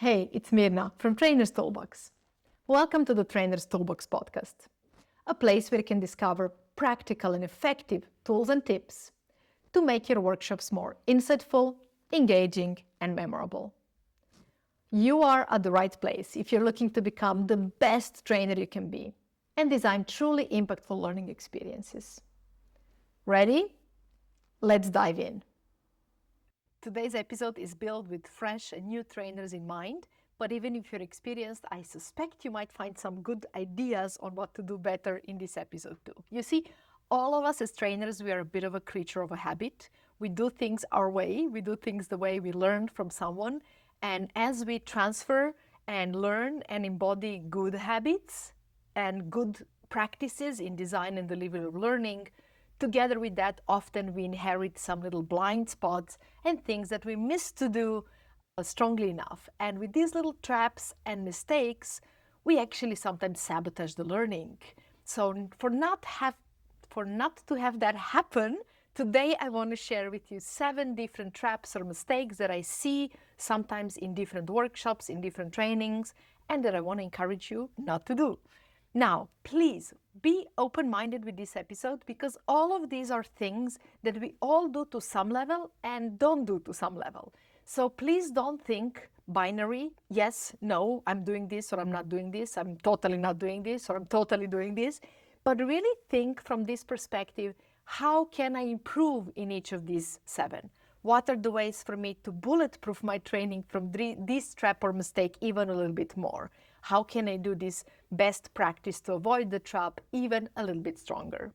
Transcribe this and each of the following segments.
Hey, it's Mirna from Trainer's Toolbox. Welcome to the Trainer's Toolbox podcast, a place where you can discover practical and effective tools and tips to make your workshops more insightful, engaging, and memorable. You are at the right place if you're looking to become the best trainer you can be and design truly impactful learning experiences. Ready? Let's dive in. Today's episode is built with fresh and new trainers in mind, but even if you're experienced, I suspect you might find some good ideas on what to do better in this episode too. You see, all of us as trainers, we are a bit of a creature of a habit. We do things our way, we do things the way we learned from someone, and as we transfer and learn and embody good habits and good practices in design and delivery of learning, together with that, often we inherit some little blind spots and things that we miss to do strongly enough. And with these little traps and mistakes, we actually sometimes sabotage the learning. So for not to have that happen, today I want to share with you 7 different traps or mistakes that I see sometimes in different workshops, in different trainings, and that I want to encourage you not to do. Now, please be open-minded with this episode because all of these are things that we all do to some level and don't do to some level. So please don't think binary, yes, no, I'm doing this or I'm not doing this, I'm totally not doing this or I'm totally doing this, but really think from this perspective, how can I improve in each of these 7? What are the ways for me to bulletproof my training from this trap or mistake even a little bit more? How can I do this best practice to avoid the trap even a little bit stronger?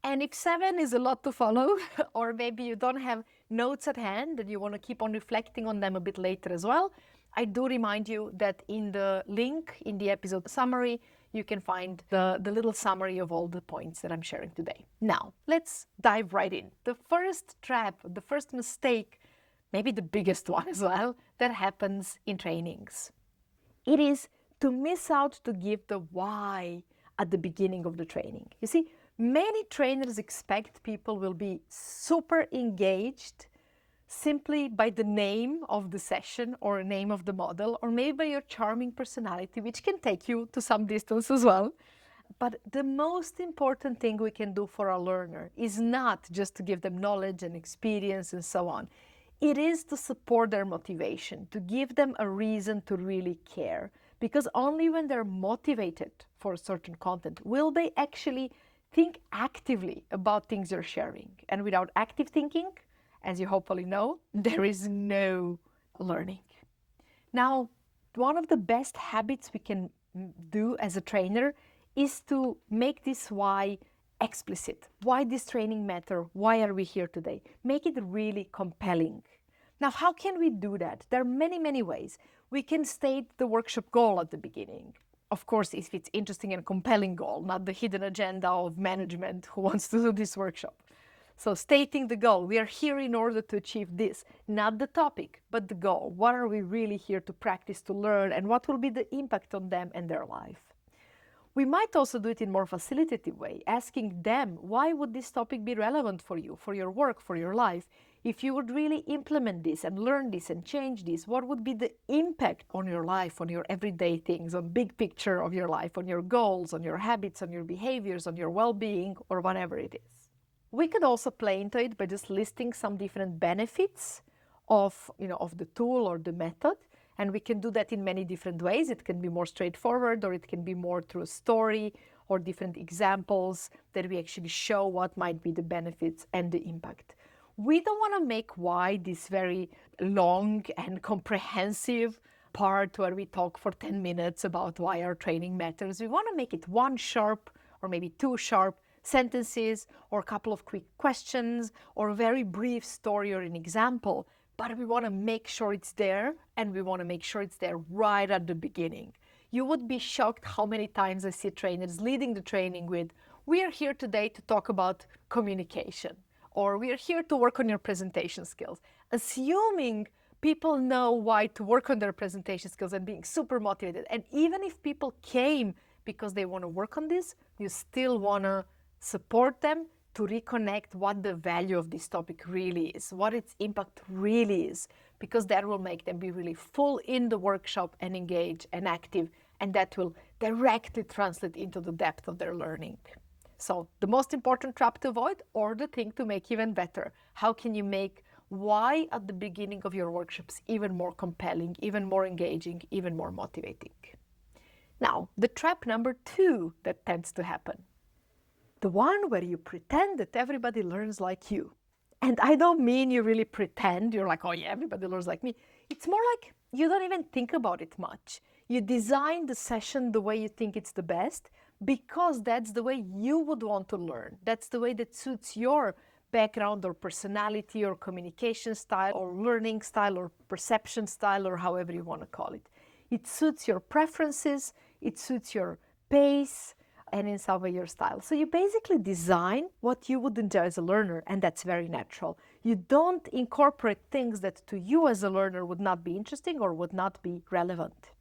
And if 7 is a lot to follow, or maybe you don't have notes at hand and you want to keep on reflecting on them a bit later as well, I do remind you that in the link in the episode summary, you can find the little summary of all the points that I'm sharing today. Now, let's dive right in. The first trap, the first mistake, maybe the biggest one as well, that happens in trainings. It is to miss out to give the why at the beginning of the training. You see, many trainers expect people will be super engaged simply by the name of the session or name of the model, or maybe by your charming personality, which can take you to some distance as well. But the most important thing we can do for our learner is not just to give them knowledge and experience and so on. It is to support their motivation, to give them a reason to really care. Because only when they're motivated for certain content will they actually think actively about things you're sharing. And without active thinking, as you hopefully know, there is no learning. Now, one of the best habits we can do as a trainer is to make this why explicit. Why this training matter? Why are we here today? Make it really compelling. Now, how can we do that? There are many, many ways. We can state the workshop goal at the beginning. Of course, if it's interesting and compelling goal, not the hidden agenda of management who wants to do this workshop. So stating the goal, we are here in order to achieve this, not the topic, but the goal. What are we really here to practice, to learn, and what will be the impact on them and their life? We might also do it in a more facilitative way, asking them, why would this topic be relevant for you, for your work, for your life? If you would really implement this and learn this and change this, what would be the impact on your life, on your everyday things, on big picture of your life, on your goals, on your habits, on your behaviors, on your well-being, or whatever it is? We could also play into it by just listing some different benefits of the tool or the method. And we can do that in many different ways. It can be more straightforward, or it can be more through a story or different examples that we actually show what might be the benefits and the impact. We don't want to make why this very long and comprehensive part where we talk for 10 minutes about why our training matters. We want to make it 1 sharp or maybe 2 sharp sentences or a couple of quick questions or a very brief story or an example. But we want to make sure it's there, and we want to make sure it's there right at the beginning. You would be shocked how many times I see trainers leading the training with, we are here today to talk about communication, or we are here to work on your presentation skills, assuming people know why to work on their presentation skills and being super motivated. And even if people came because they want to work on this, you still want to support them to reconnect what the value of this topic really is, what its impact really is. because that will make them be really full in the workshop and engaged and active, and that will directly translate into the depth of their learning. So the most important trap to avoid, or the thing to make even better, how can you make why at the beginning of your workshops even more compelling, even more engaging, even more motivating? Now, the trap number 2 that tends to happen, the one where you pretend that everybody learns like you. And I don't mean you really pretend, you're like, oh yeah, everybody learns like me. It's more like you don't even think about it much. You design the session the way you think it's the best, because that's the way you would want to learn. That's the way that suits your background or personality or communication style or learning style or perception style, or however you want to call it. It suits your preferences, it suits your pace, and in some way your style. So you basically design what you would enjoy as a learner, and that's very natural. You don't incorporate things that to you as a learner would not be interesting or would not be relevant.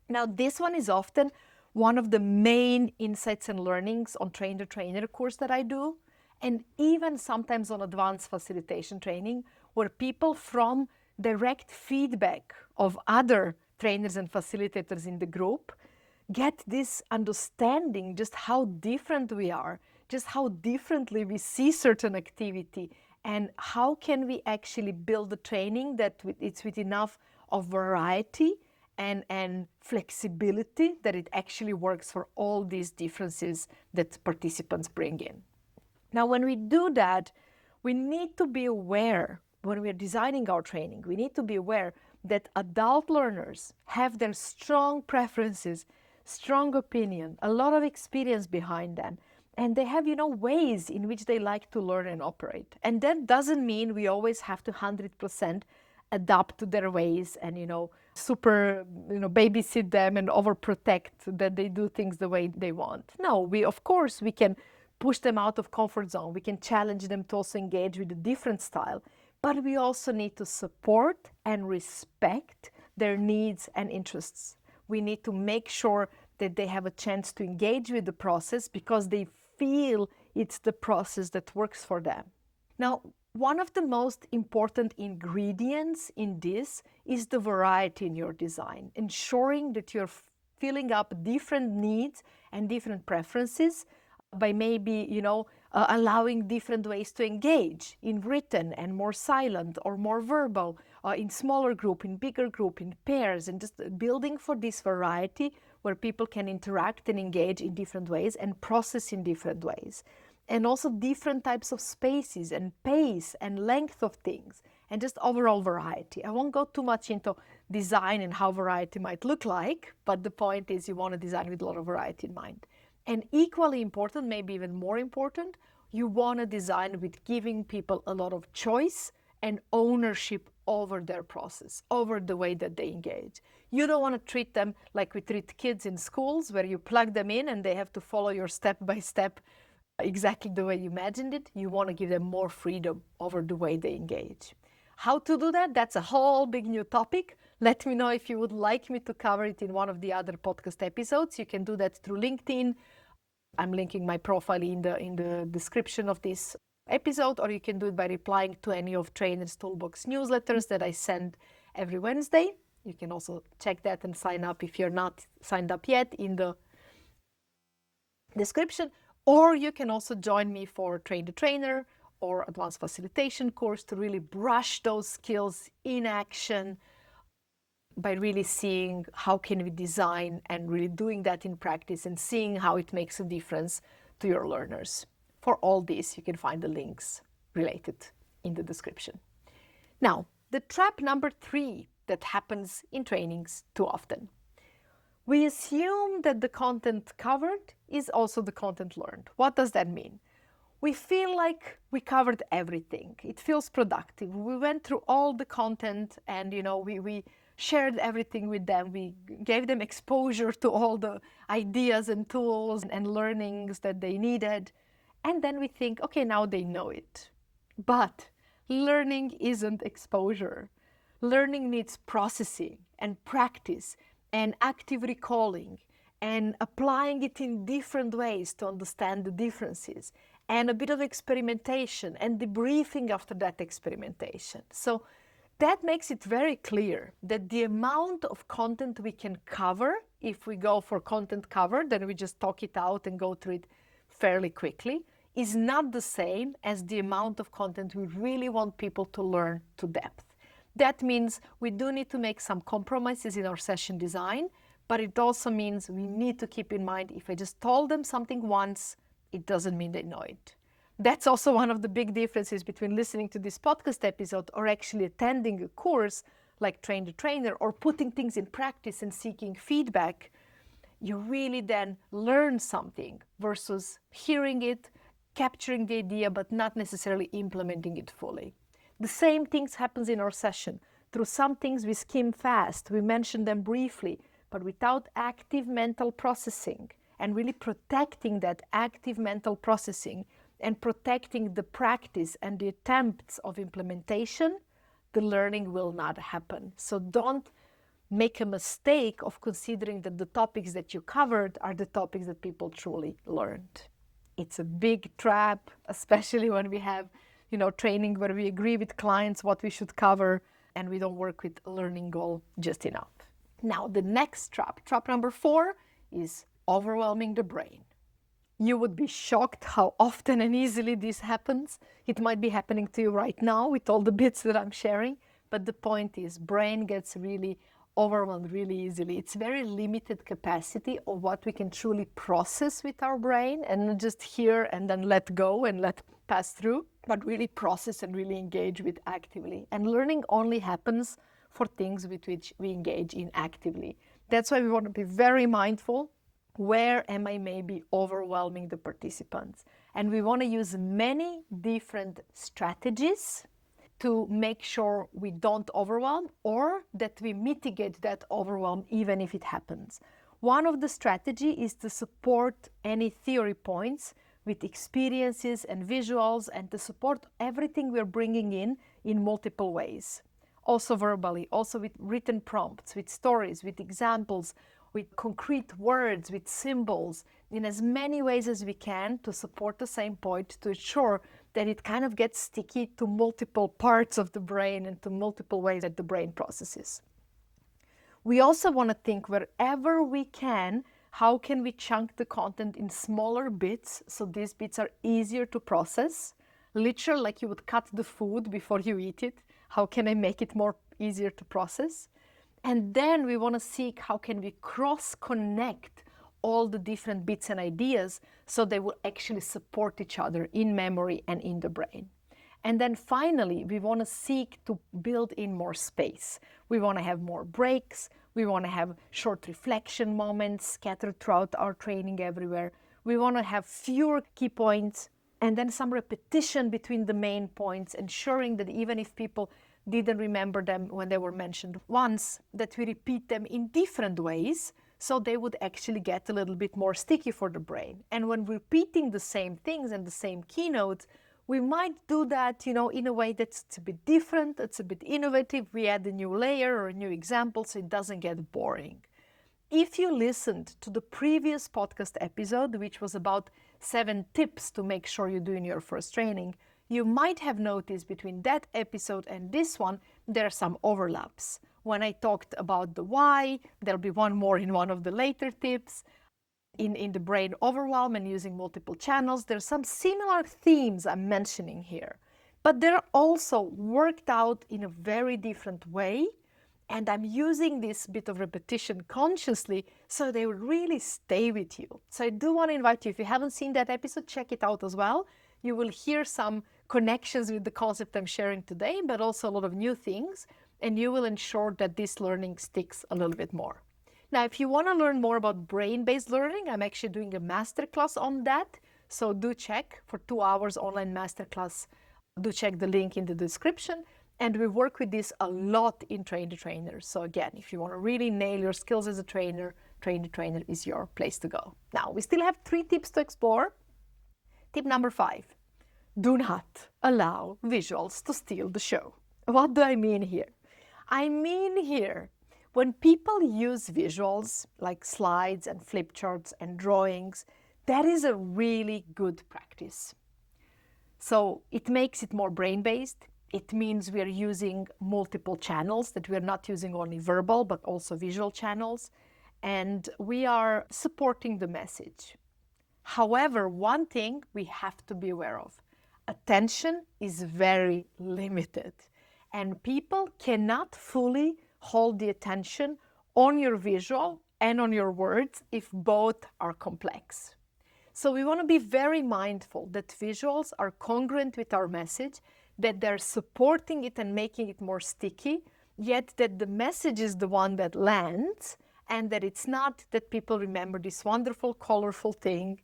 Now, this one is often one of the main insights and learnings on Train the Trainer course that I do, and even sometimes on advanced facilitation training, where people from direct feedback of other trainers and facilitators in the group get this understanding just how different we are, just how differently we see certain activity, and how can we actually build a training that it's with enough of variety and flexibility that it actually works for all these differences that participants bring in. Now, when we do that, we need to be aware, when we're designing our training, we need to be aware that adult learners have their strong preferences, strong opinion, a lot of experience behind them, and they have, ways in which they like to learn and operate. And that doesn't mean we always have to 100% adapt to their ways and, super, babysit them and overprotect that they do things the way they want. No, of course, we can push them out of comfort zone. We can challenge them to also engage with a different style, but we also need to support and respect their needs and interests. We need to make sure that they have a chance to engage with the process because they feel it's the process that works for them. Now, one of the most important ingredients in this is the variety in your design, ensuring that you're filling up different needs and different preferences by maybe, allowing different ways to engage in written and more silent or more verbal, in smaller group, in bigger group, in pairs, and just building for this variety where people can interact and engage in different ways and process in different ways. And also different types of spaces and pace and length of things and just overall variety. I won't go too much into design and how variety might look like, but the point is you want to design with a lot of variety in mind. And equally important, maybe even more important, you want to design with giving people a lot of choice and ownership over their process, over the way that they engage. You don't want to treat them like we treat kids in schools, where you plug them in and they have to follow your step-by-step exactly the way you imagined it. You want to give them more freedom over the way they engage. How to do that? That's a whole big new topic. Let me know if you would like me to cover it in one of the other podcast episodes. You can do that through LinkedIn. I'm linking my profile in the description of this episode, or you can do it by replying to any of Trainers Toolbox newsletters that I send every Wednesday. You can also check that and sign up if you're not signed up yet in the description. Or you can also join me for Train the Trainer or Advanced Facilitation course to really brush those skills in action by really seeing how can we design and really doing that in practice and seeing how it makes a difference to your learners. For all this, you can find the links related in the description. Now, the trap number 3 that happens in trainings too often. We assume that the content covered is also the content learned. What does that mean? We feel like we covered everything. It feels productive. We went through all the content and, we shared everything with them. We gave them exposure to all the ideas and tools and learnings that they needed. And then we think, okay, now they know it. But learning isn't exposure. Learning needs processing and practice and active recalling and applying it in different ways to understand the differences, and a bit of experimentation and debriefing after that experimentation. So that makes it very clear that the amount of content we can cover, if we go for content cover, then we just talk it out and go through it fairly quickly, is not the same as the amount of content we really want people to learn to depth. That means we do need to make some compromises in our session design, but it also means we need to keep in mind, if I just told them something once, it doesn't mean they know it. That's also one of the big differences between listening to this podcast episode or actually attending a course like Train the Trainer or putting things in practice and seeking feedback. You really then learn something versus hearing it, capturing the idea, but not necessarily implementing it fully. The same things happens in our session. Through some things we skim fast, we mention them briefly, but without active mental processing and really protecting that active mental processing and protecting the practice and the attempts of implementation, the learning will not happen. So don't make a mistake of considering that the topics that you covered are the topics that people truly learned. It's a big trap, especially when we have, training where we agree with clients what we should cover and we don't work with a learning goal just enough. Now, the next trap number 4, is overwhelming the brain. You would be shocked how often and easily this happens. It might be happening to you right now with all the bits that I'm sharing, but the point is, brain gets really overwhelmed really easily. It's very limited capacity of what we can truly process with our brain and not just hear and then let go and let pass through, but really process and really engage with actively. And learning only happens for things with which we engage in actively. That's why we want to be very mindful. Where am I maybe overwhelming the participants? And we want to use many different strategies to make sure we don't overwhelm or that we mitigate that overwhelm even if it happens. One of the strategies is to support any theory points with experiences and visuals and to support everything we're bringing in multiple ways. Also verbally, also with written prompts, with stories, with examples, with concrete words, with symbols, in as many ways as we can to support the same point, to ensure that it kind of gets sticky to multiple parts of the brain and to multiple ways that the brain processes. We also want to think wherever we can, how can we chunk the content in smaller bits so these bits are easier to process? Literally, like you would cut the food before you eat it. How can I make it more easier to process? And then we want to seek how can we cross-connect all the different bits and ideas so they will actually support each other in memory and in the brain. And then finally, we want to seek to build in more space. We want to have more breaks. We want to have short reflection moments scattered throughout our training everywhere. We want to have fewer key points and then some repetition between the main points, ensuring that even if people didn't remember them when they were mentioned once, that we repeat them in different ways so they would actually get a little bit more sticky for the brain. And when repeating the same things and the same keynotes, we might do that, in a way that's a bit different, it's a bit innovative. We add a new layer or a new example so it doesn't get boring. If you listened to the previous podcast episode, which was about 7 tips to make sure you do in your first training, you might have noticed between that episode and this one, there are some overlaps. When I talked about the why, there'll be one more in one of the later tips. In the brain overwhelm and using multiple channels, there's some similar themes I'm mentioning here. But they're also worked out in a very different way. And I'm using this bit of repetition consciously so they will really stay with you. So I do want to invite you, if you haven't seen that episode, check it out as well. You will hear some connections with the concept I'm sharing today, but also a lot of new things. And you will ensure that this learning sticks a little bit more. Now, if you want to learn more about brain-based learning, I'm actually doing a masterclass on that. So do check for 2 hours online masterclass. Do check the link in the description. And we work with this a lot in Train the Trainer. So again, if you want to really nail your skills as a trainer, Train the Trainer is your place to go. Now, we still have 3 tips to explore. Tip number 5, do not allow visuals to steal the show. What do I mean here? I mean here, when people use visuals like slides and flip charts and drawings, that is a really good practice. So it makes it more brain-based. It means we are using multiple channels, that we are not using only verbal, but also visual channels. And we are supporting the message. However, one thing we have to be aware of, attention is very limited. And people cannot fully hold the attention on your visual and on your words if both are complex. So we want to be very mindful that visuals are congruent with our message, that they're supporting it and making it more sticky, yet that the message is the one that lands, and that it's not that people remember this wonderful, colorful thing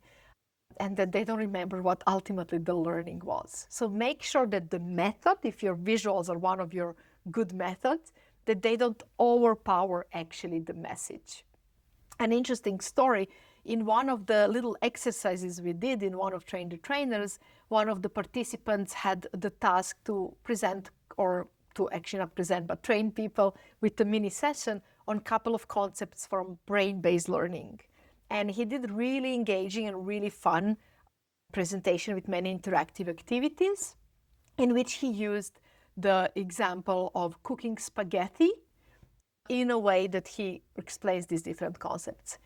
and that they don't remember what ultimately the learning was. So make sure that the method, if your visuals are one of your good methods, that they don't overpower actually the message. An interesting story, in one of the little exercises we did in one of Train the Trainers, one of the participants had the task to present, or to actually not present, but train people with a mini session on a couple of concepts from brain-based learning. And he did really engaging and really fun presentation with many interactive activities, in which he used the example of cooking spaghetti in a way that he explains these different concepts.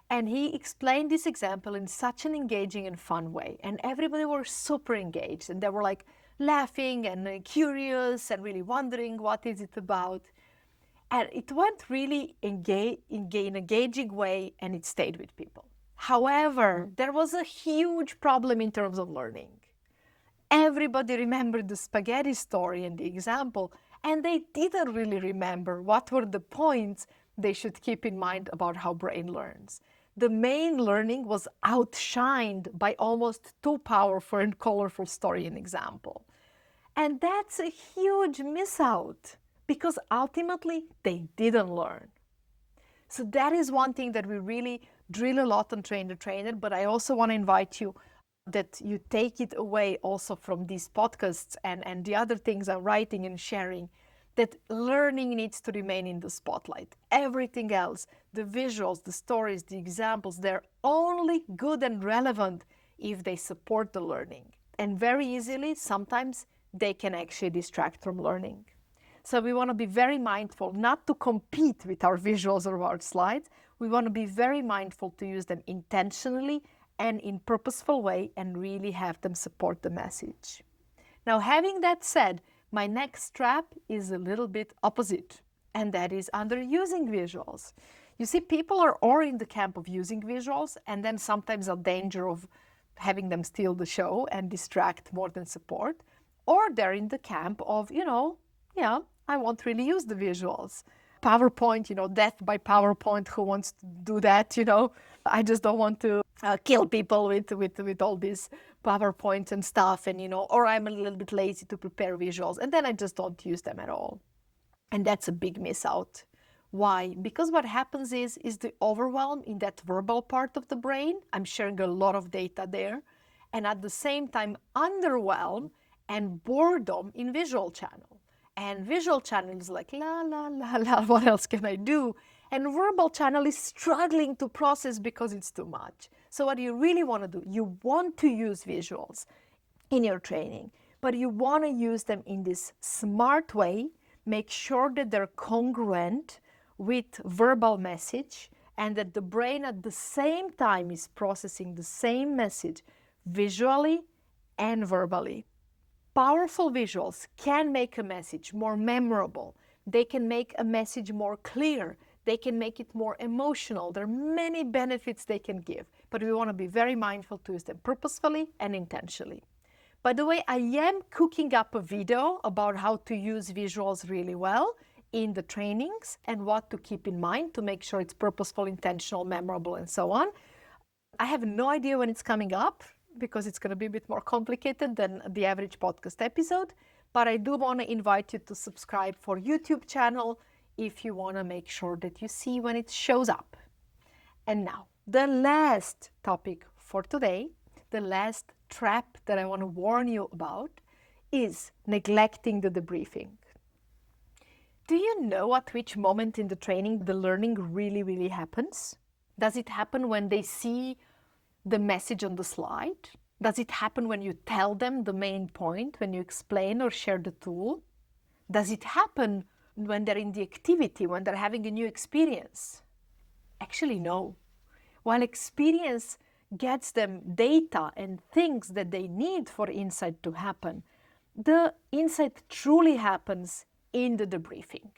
And he explained this example in such an engaging and fun way. And everybody was super engaged. And they were like laughing and curious and really wondering what is it about. And it went really in an engaging way, and it stayed with people. However, there was a huge problem in terms of learning. Everybody remembered the spaghetti story and the example, and they didn't really remember what were the points they should keep in mind about how brain learns. The main learning was outshined by almost too powerful and colorful story and example. And that's a huge miss out, because ultimately they didn't learn. So that is one thing that we really drill a lot on Train the Trainer, but I also want to invite you that you take it away also from these podcasts and the other things I'm writing and sharing, that learning needs to remain in the spotlight. Everything else, the visuals, the stories, the examples, they're only good and relevant if they support the learning. And very easily, sometimes they can actually distract from learning. So we want to be very mindful not to compete with our visuals or our slides. We want to be very mindful to use them intentionally and in purposeful way, and really have them support the message. Now, having that said, my next trap is a little bit opposite, and that is underusing visuals. You see, people are or in the camp of using visuals, and then sometimes a danger of having them steal the show and distract more than support, or they're in the camp of, I won't really use the visuals. PowerPoint, death by PowerPoint, who wants to do that, I just don't want to kill people with all this PowerPoint and stuff, and, or I'm a little bit lazy to prepare visuals, and then I just don't use them at all. And that's a big miss out. Why? Because what happens is the overwhelm in that verbal part of the brain. I'm sharing a lot of data there. And at the same time, underwhelm and boredom in visual channel. And visual channel is like, la, la, la, la, what else can I do? And verbal channel is struggling to process because it's too much. So what you really want to do, you want to use visuals in your training, but you want to use them in this smart way. Make sure that they're congruent with verbal message, and that the brain at the same time is processing the same message visually and verbally. Powerful visuals can make a message more memorable. They can make a message more clear. They can make it more emotional. There are many benefits they can give, but we want to be very mindful to use them purposefully and intentionally. By the way, I am cooking up a video about how to use visuals really well in the trainings and what to keep in mind to make sure it's purposeful, intentional, memorable, and so on. I have no idea when it's coming up, because it's going to be a bit more complicated than the average podcast episode. But I do want to invite you to subscribe for YouTube channel if you want to make sure that you see when it shows up. And now, the last topic for today, the last trap that I want to warn you about, is neglecting the debriefing. Do you know at which moment in the training the learning really, really happens? Does it happen when they see the message on the slide? Does it happen when you tell them the main point, when you explain or share the tool? Does it happen when they're in the activity, when they're having a new experience? Actually, no. While experience gets them data and things that they need for insight to happen, the insight truly happens in the debriefing.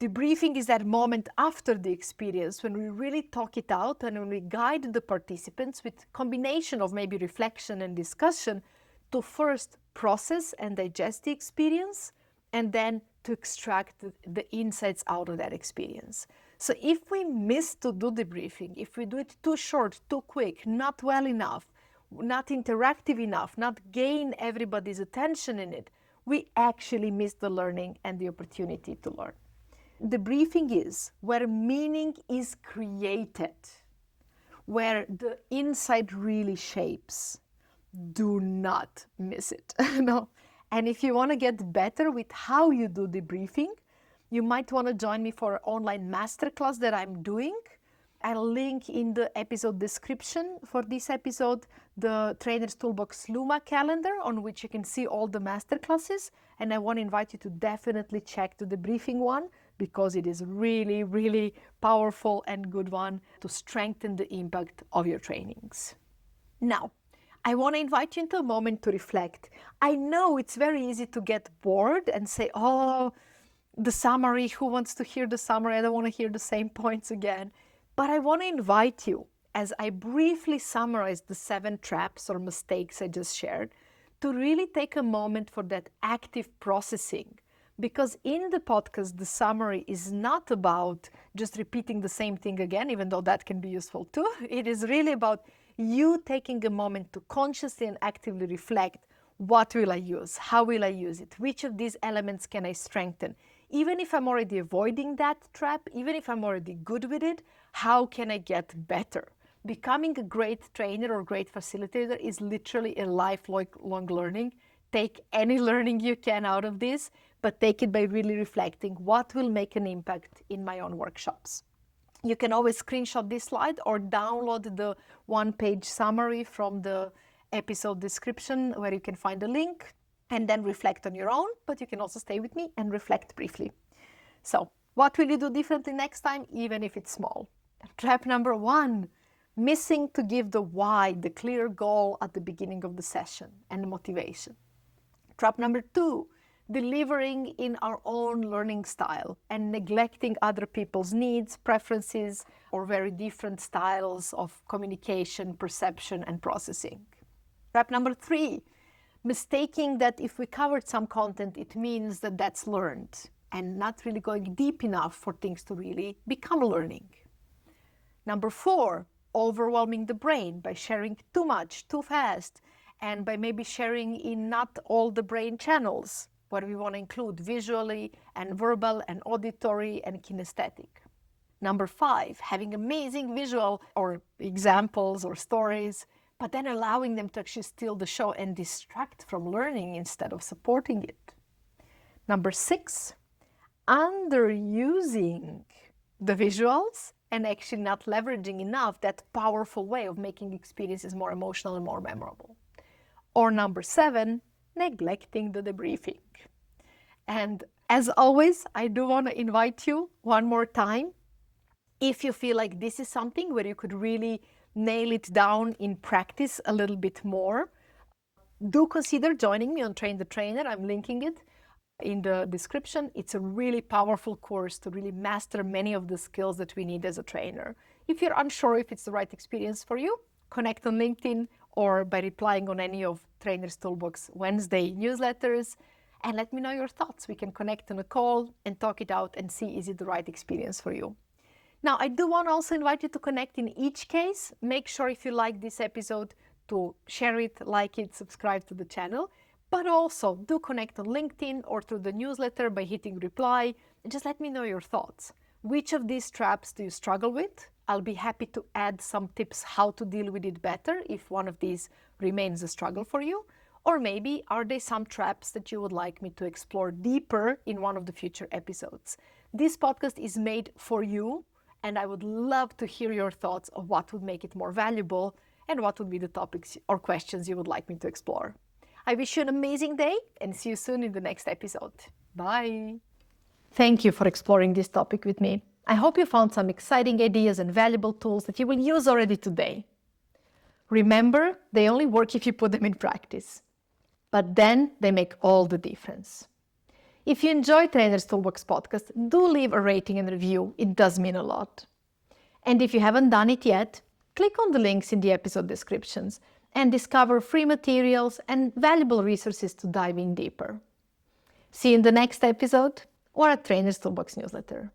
Debriefing is that moment after the experience when we really talk it out and when we guide the participants with combination of maybe reflection and discussion to first process and digest the experience and then to extract the insights out of that experience. So if we miss to do debriefing, if we do it too short, too quick, not well enough, not interactive enough, not gain everybody's attention in it, we actually miss the learning and the opportunity to learn. Debriefing is where meaning is created, where the insight really shapes. Do not miss it. No. And if you want to get better with how you do debriefing, you might want to join me for an online masterclass that I'm doing. I'll link in the episode description for this episode the Trainer's Toolbox Luma calendar on which you can see all the masterclasses. And I want to invite you to definitely check the debriefing one because it is really, really powerful and good one to strengthen the impact of your trainings. Now, I want to invite you into a moment to reflect. I know it's very easy to get bored and say, oh, the summary, who wants to hear the summary? I don't want to hear the same points again. But I want to invite you, as I briefly summarize the 7 traps or mistakes I just shared, to really take a moment for that active processing. Because in the podcast, the summary is not about just repeating the same thing again, even though that can be useful too. It is really about you taking a moment to consciously and actively reflect, what will I use? How will I use it? Which of these elements can I strengthen? Even if I'm already avoiding that trap, even if I'm already good with it, how can I get better? Becoming a great trainer or great facilitator is literally a lifelong learning. Take any learning you can out of this, but take it by really reflecting what will make an impact in my own workshops. You can always screenshot this slide or download the one-page summary from the episode description where you can find a link and then reflect on your own, but you can also stay with me and reflect briefly. So, what will you do differently next time, even if it's small? Trap number 1, missing to give the why, the clear goal at the beginning of the session and the motivation. Trap number 2, delivering in our own learning style and neglecting other people's needs, preferences, or very different styles of communication, perception, and processing. Trap number 3, mistaking that if we covered some content, it means that that's learned and not really going deep enough for things to really become learning. Number 4, overwhelming the brain by sharing too much, too fast, and by maybe sharing in not all the brain channels, where we want to include visually and verbal and auditory and kinesthetic. Number 5, having amazing visual or examples or stories, but then allowing them to actually steal the show and distract from learning instead of supporting it. Number 6, underusing the visuals and actually not leveraging enough that powerful way of making experiences more emotional and more memorable. Or number 7, neglecting the debriefing. And as always, I do want to invite you one more time, if you feel like this is something where you could really nail it down in practice a little bit more, do consider joining me on Train the Trainer. I'm linking it in the description. It's a really powerful course to really master many of the skills that we need as a trainer. If you're unsure if it's the right experience for you, connect on LinkedIn or by replying on any of Trainer's Toolbox Wednesday newsletters and let me know your thoughts. We can connect on a call and talk it out and see is it the right experience for you. Now, I do want to also invite you to connect in each case. Make sure if you like this episode to share it, like it, subscribe to the channel, but also do connect on LinkedIn or through the newsletter by hitting reply and just let me know your thoughts. Which of these traps do you struggle with? I'll be happy to add some tips how to deal with it better if one of these remains a struggle for you. Or maybe are there some traps that you would like me to explore deeper in one of the future episodes? This podcast is made for you, and I would love to hear your thoughts of what would make it more valuable and what would be the topics or questions you would like me to explore. I wish you an amazing day and see you soon in the next episode. Bye. Thank you for exploring this topic with me. I hope you found some exciting ideas and valuable tools that you will use already today. Remember, they only work if you put them in practice. But then they make all the difference. If you enjoy Trainer's Toolbox podcast, do leave a rating and review. It does mean a lot. And if you haven't done it yet, click on the links in the episode descriptions and discover free materials and valuable resources to dive in deeper. See you in the next episode or at Trainer's Toolbox newsletter.